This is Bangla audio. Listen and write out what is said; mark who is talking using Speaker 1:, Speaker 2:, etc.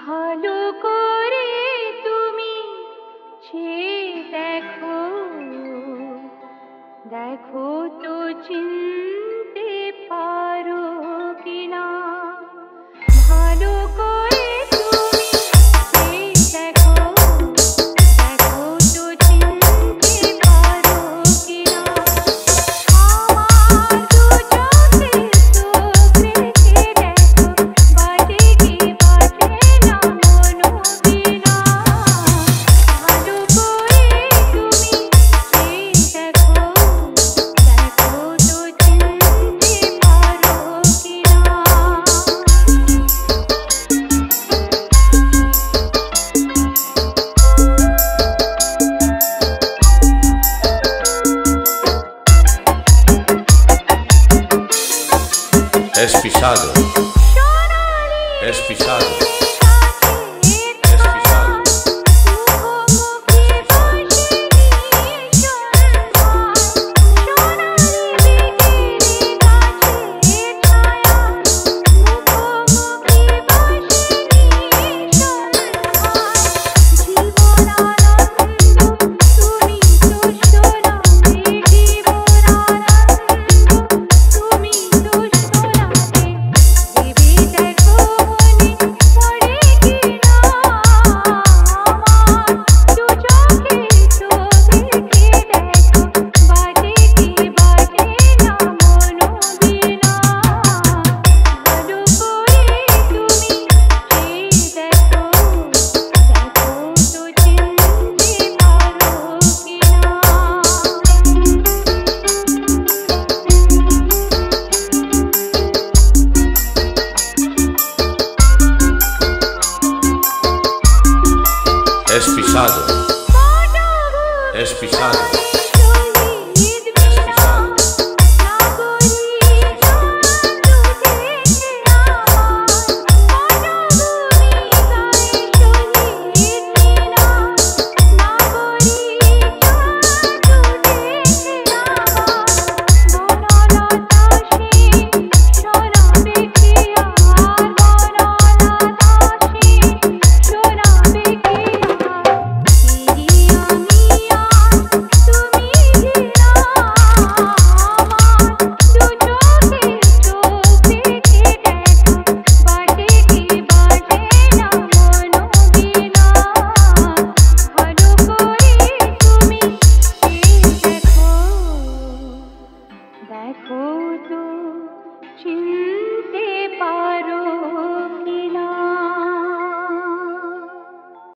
Speaker 1: ভালো করে তুমি চেয়ে দেখো, দেখো তো চিনতে পারো কিনা। ভালো করে তুমি চেয়ে দেখো, দেখো তো চিনতে পারো কিনা। আমার দু চোখে চোখ রেখে দেখো, বাজে কি বাজে না মনো বিনা। ভালো করে তুমি চেয়ে দেখো, দেখো তো চিনতে পারো কিনা।
Speaker 2: Es pisado, es pisado, es pisado. Es pisado, es pisado.